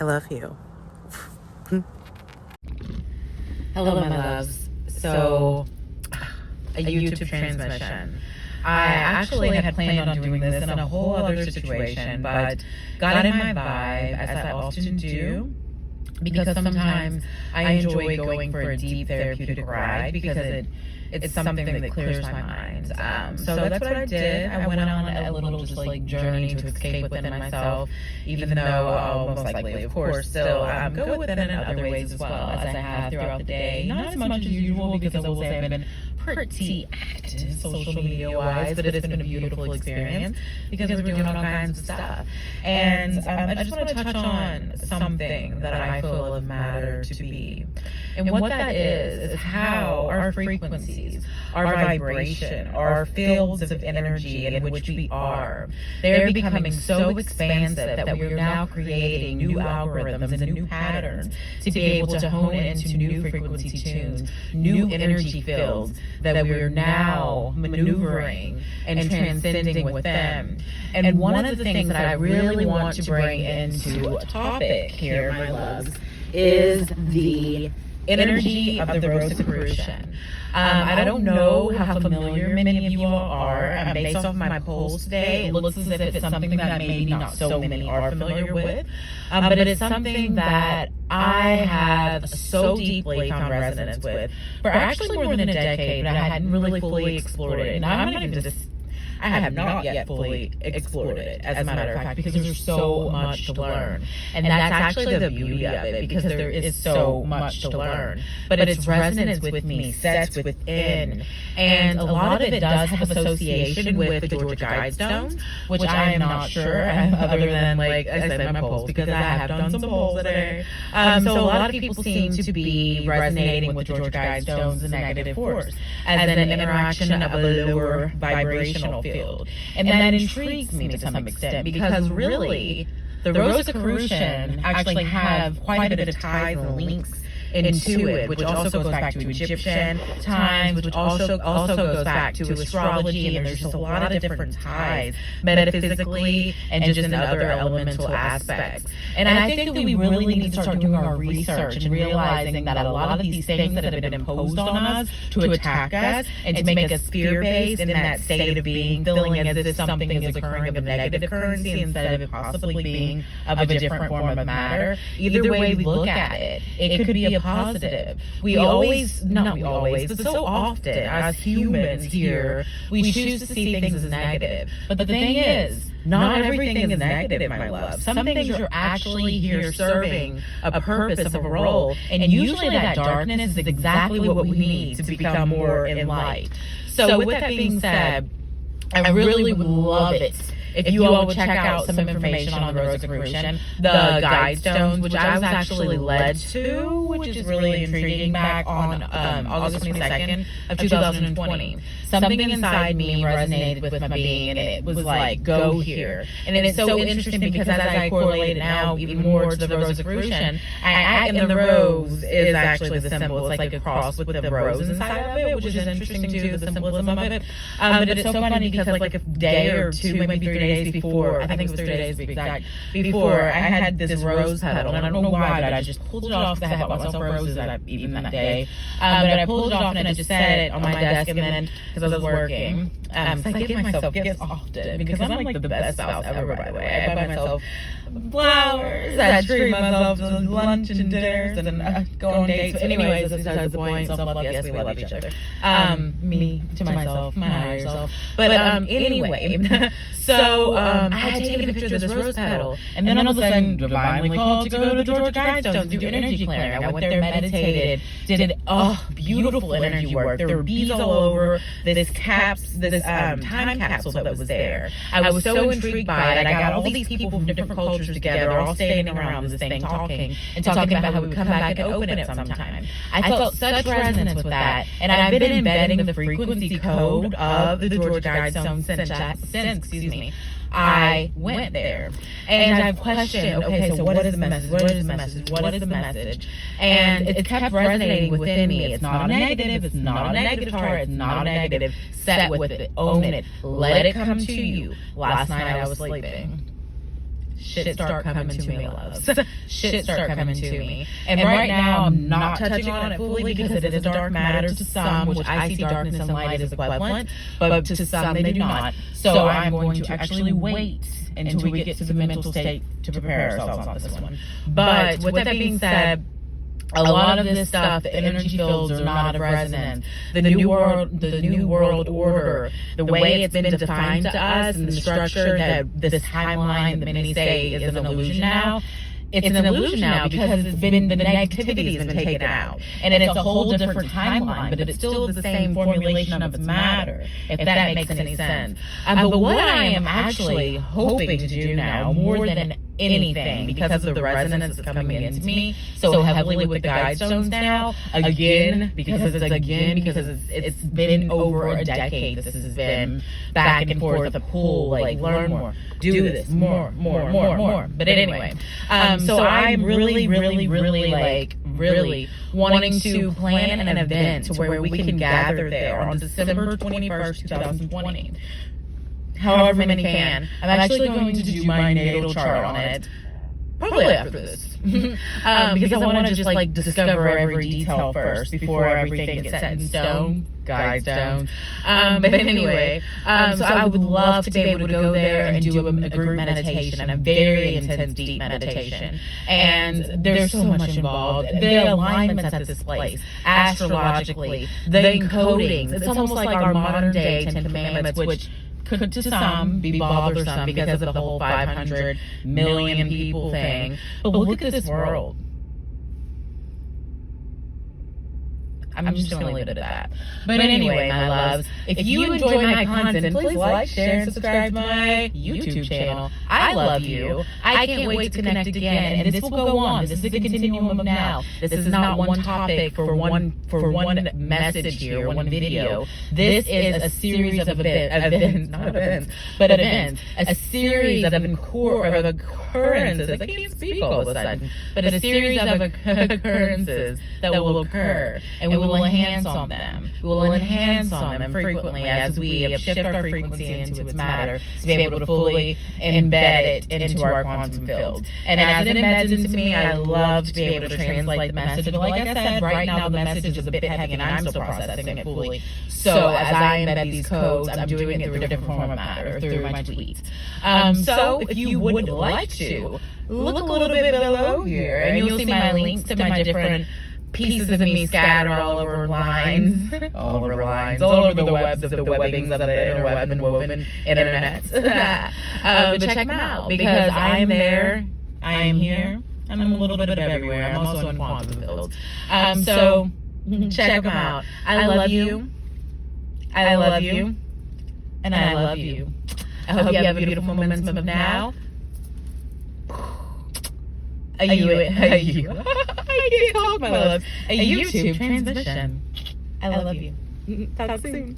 I love you. Hello, my loves. So, a YouTube transmission. I actually had planned on doing this in a whole other situation, but got in my vibe, as I often do, because sometimes I enjoy going for a deep therapeutic ride because it's something that clears my mind. So that's what I did. I went on a little just like journey to escape within myself, even though I'll most likely, of course, still go within in other ways as well, as I have throughout the day. Not as much as usual, because I will say I've been pretty active social media wise, but it's been a beautiful experience because we're doing all kinds of stuff. And I just want to touch on something that I feel of matter to be. And what that is how our frequencies, our vibration, our fields of energy in which we are, they're becoming so expansive that we are now creating new algorithms and new patterns to be able to hone into new frequency tunes, new energy fields that we're now maneuvering and transcending with them. And one of the things that I really want to bring into a topic here, my loves, is the energy of the Rosicrucian. I don't know how familiar many of you all are. Based off my polls today, it looks as if it's something that maybe not so many are familiar with. But it's something that I have so deeply found resonance with for actually more than a decade, but I hadn't really fully explored it. And I'm not even I have not yet fully explored it, as a matter of fact, because there's so much to learn. And that's actually the beauty of it, because there is so much to learn. But its resonance with me sets within. And a lot of it does have association with the Georgia Guidestones, which I am not sure, other than, like I said, my polls, because I have done some polls today. So a lot of people seem to be resonating with the Georgia Guidestones, the negative force, as an interaction of a lower vibrational field. And that intrigues me to some extent, because really the Rosicrucian actually have quite a bit of ties and links into it, which also goes back to Egyptian times, which also goes back to astrology, and there's just a lot of different ties metaphysically and just in other elemental aspects. And I think that we really need to start doing our research and realizing that a lot of these things that have been imposed on us to attack us and to make us fear-based in that state of being, feeling as if something is occurring of a negative currency instead of it possibly being of a different form of matter. Either way we look at it, it could be a positive. Not we always, but so often as humans here, we choose to see things as negative. But the thing is, not everything is negative, my love. Some things are actually here serving a purpose of a role, and usually that darkness is exactly what we need to become more in light. So with that being said, I really would love it if you all would check out some information on the Rosicrucian, the Guidestones, which I was actually led to, which is really intriguing, back on August 22nd of 2020. Something inside me resonated with my being, and it was like, go here. And it's so interesting because as I correlate it now even more to the Rosicrucian, and the rose is actually the symbol. It's like a cross with the rose inside of it, which is interesting too, the symbolism of it. But it's so funny because like a day or two, maybe 3 days before, I think it was 3 days to be exact, before I had this rose petal, and I don't know why, but I just pulled it off because I had bought myself roses even that day. But I pulled it off and I just set it on my desk, and then, because I was working, so I give myself gifts often, because I'm like the best spouse ever, by the way. I buy myself flowers, I treat myself to lunch and dinners, and go on dates. But anyways, that's besides the point. Self-love, yes, we love each other. Me to myself, my higher self. But anyway, so I had taken a picture of this rose petal, and then all of a sudden, divinely called to go to Georgia Guidestones, do energy clearing. I went there, meditated, did beautiful energy work. There were beads all over this time capsule that was there. I was so intrigued by it. I got all these people from different cultures together, all standing around this thing, talking about how we would come back and open it sometime. I felt such resonance with that, and I've been embedding the frequency code of the Georgia Guidestones since I went there. And I've questioned, okay, so what is the message? What is the message? What is the message? And it kept resonating within me. It's not a negative. It's not a negative chart. It's not a negative. Set with it. Own it. Let it come to you. Last night I was sleeping, shit start coming to me, loves. Shit start coming to me. And right now, I'm not touching on it fully because it is a dark matter to some, which I see darkness and light as equivalent, but to some they do not. So I'm going to actually wait until we get to the mental state to prepare ourselves on this one. But with that being said, a lot of this stuff, the energy fields are not of resonance. The new world order, the way it's been defined to us, and the structure that this timeline that many say is an illusion now. It's an illusion now because the negativity has been taken out, and it's a whole different timeline, but it's still the same formulation of its matter, if that makes any sense. But what I am actually hoping to do now, more than anything, because of the resonance that's coming into me so heavily with the guide stones now, because it's been over a decade. This has been back and forth, a pull, like learn more, do this, more. But anyway, so I'm really wanting to plan an event to where we can gather there on December 21st, 2020. However many can. I'm actually going to do my natal chart on it, probably after this. Because I want to just like discover every detail first before everything gets set in stone, guide stones. But anyway, so I would love to be able to go there and do a group meditation, and a very intense, deep meditation. And there's so much involved. The alignments at this place, astrologically, the encodings. It's almost like our modern day 10 Commandments, which could to some be bothersome because of the whole 500 million people thing. But look at this world. I'm just going to leave it at that. But anyway, my loves, if you enjoy my content, please like, share, and subscribe to my YouTube channel. I love you. I can't wait to connect again, and this will go on. This is a continuum of now. This is not one topic for one message here, one video. This is a series of events, a series of occurrences. I can't speak all of a sudden, but a series of occurrences that will occur, and we will enhance on them. We will enhance on them frequently as we shift our frequency into its matter to be able to fully embed it into our quantum field. And as it embeds into me, I love to be able to translate the message. But like I said, right now the message is a bit heavy, and I'm still processing it fully. So as I embed these codes, I'm doing it through a different form of matter, through my tweets. So if you would like to, look a little bit below here, and you'll see my links to my different pieces of me scattered all over lines, all over the webs of the webbings of the interweb and woven internet. But check them out, because I am there, I am here, and I'm a little bit of everywhere. I'm also in quantum fields. So check them out. I love you. I love you. And I love you. I hope you have a beautiful momentum of now. I can't talk, my love. A YouTube transmission. I love you. Talk soon.